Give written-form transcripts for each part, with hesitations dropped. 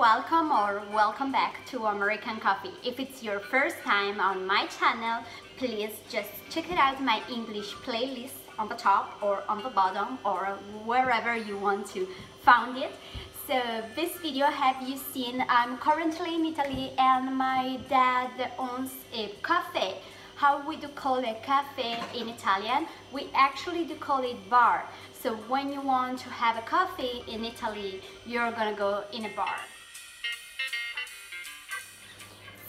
welcome or welcome back to American Coffee. If it's your first time on my channel, please just check it out my English playlist on the top or on the bottom or wherever you want to find it. So this video, have you seen, I'm currently in Italy and my dad owns a cafe. How we do call a cafe in Italian? We actually do call it bar. So when you want to have a coffee in Italy, you're gonna go in a bar.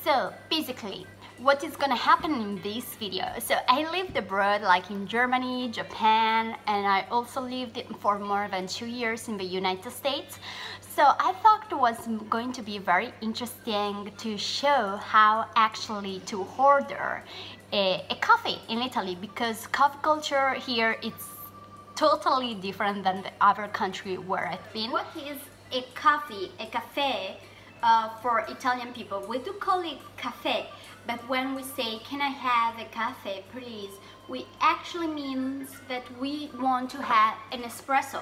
So basically, what is gonna happen in this video? So I lived abroad, like in Germany, Japan, and I also lived for more than 2 years in the United States. So I thought it was going to be very interesting to show how actually to order a coffee in Italy, because coffee culture here it's totally different than the other country where I've been. What is a coffee, a cafe for Italian people? We do call it cafe, but when we say, can I have a cafe please, we actually means that we want to have an espresso.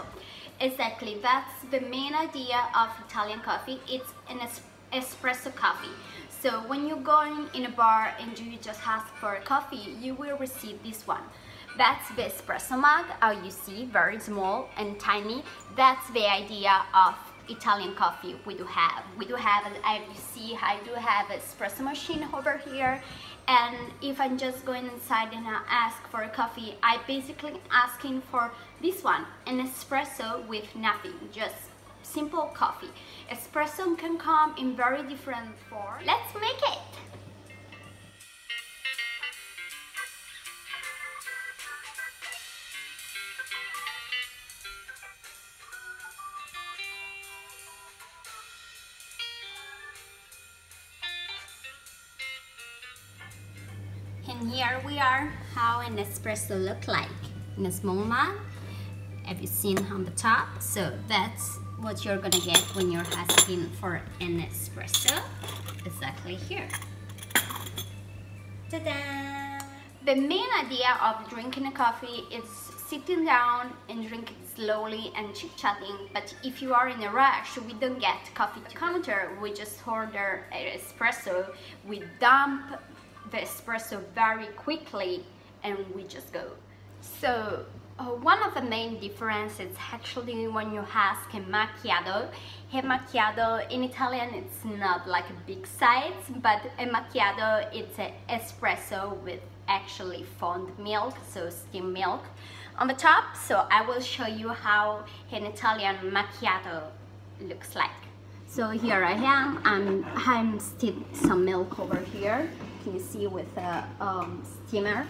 Exactly, that's the main idea of Italian coffee. It's an espresso coffee. So when you're going in a bar and you just ask for a coffee, you will receive this one. That's the espresso mug, how you see, very small and tiny. That's the idea of Italian coffee we do have. As you see, I do have an espresso machine over here. And if I'm just going inside and I ask for a coffee, I basically asking for this one, an espresso with nothing, just simple coffee. Espresso can come in very different forms. Let's make it! And here we are, how an espresso look like in a small mug. Have you seen on the top? So that's what you're gonna get when you're asking for an espresso. Exactly here. Ta-da! The main idea of drinking a coffee is sitting down and drinking slowly and chit-chatting, but if you are in a rush, we don't get coffee to counter, we just order an espresso, we dump the espresso very quickly and we just go. So one of the main differences actually when you ask a macchiato. A macchiato in Italian it's not like a big size, but a macchiato it's an espresso with actually foamed milk, so steamed milk on the top. So I will show you how an Italian macchiato looks like. So here I am, I'm steaming some milk over here. Can you see with a steamer?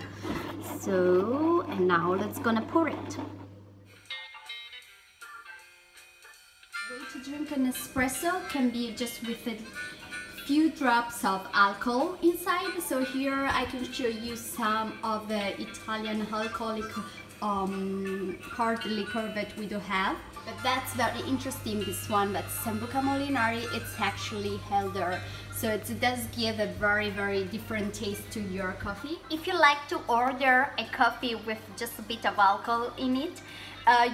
So, and now let's gonna pour it. The way to drink an espresso can be just with a few drops of alcohol inside. So here I can show you some of the Italian alcoholic hard liquor that we do have. But that's very interesting, this one, that's Sambuca Molinari, it's actually healthier. So it does give a very different taste to your coffee. If you like to order a coffee with just a bit of alcohol in it,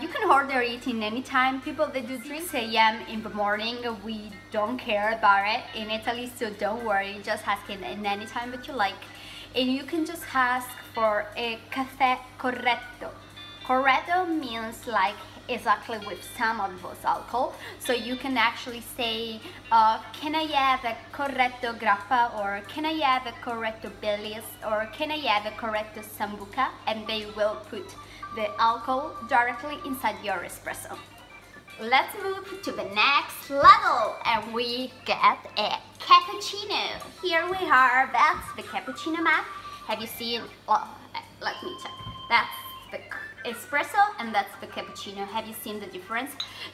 you can order it in any time. People that do 6 a.m. in the morning, we don't care about it in Italy, so don't worry, just ask it in any time that you like. And you can just ask for a caffè corretto. Corretto means like exactly with some of those alcohol. So you can actually say, can I have a corretto grappa, or can I have a corretto bellis, or can I have a corretto sambuca, and they will put the alcohol directly inside your espresso. Let's move to the next level and we get a cappuccino. Here we are, that's the cappuccino mug. Have you seen, let me check, that's the espresso and that's the cappuccino. Have you seen the difference?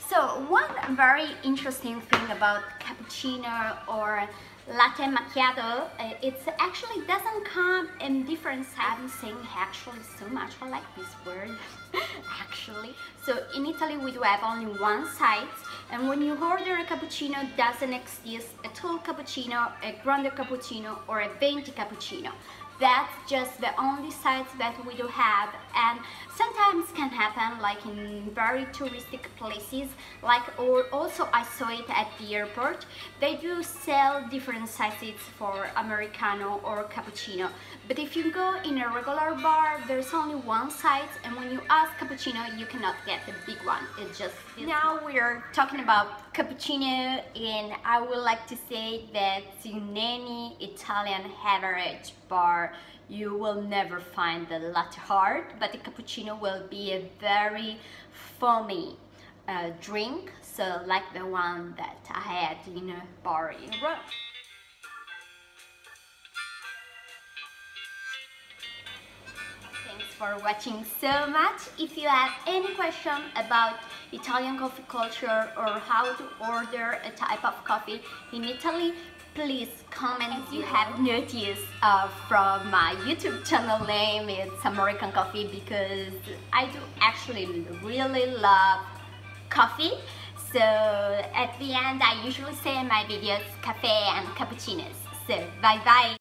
So one very interesting thing about cappuccino or latte macchiato, it's actually doesn't come in different sizes. I'm saying actually so much, I like this word actually. So in Italy we do have only one size, and when you order a cappuccino, doesn't exist a tall cappuccino, a grande cappuccino or a venti cappuccino. that's just the only sites that we do have, and sometimes can happen like in very touristic places, like, or also I saw it at the airport. They do sell different sizes for Americano or cappuccino, but if you go in a regular bar, there's only one size, and when you ask cappuccino, you cannot get the big one. It's just now we're talking about cappuccino, and I would like to say that in any Italian average bar you will never find the latte art, but the cappuccino will be a very foamy drink, so like the one that I had in a bar in Rome. Thanks for watching so much. If you have any question about Italian coffee culture or how to order a type of coffee in Italy, please comment. As you have noticed from my YouTube channel name, it's American Coffee, because I do actually really love coffee. So at the end I usually say in my videos cafe and cappuccinos. So bye bye.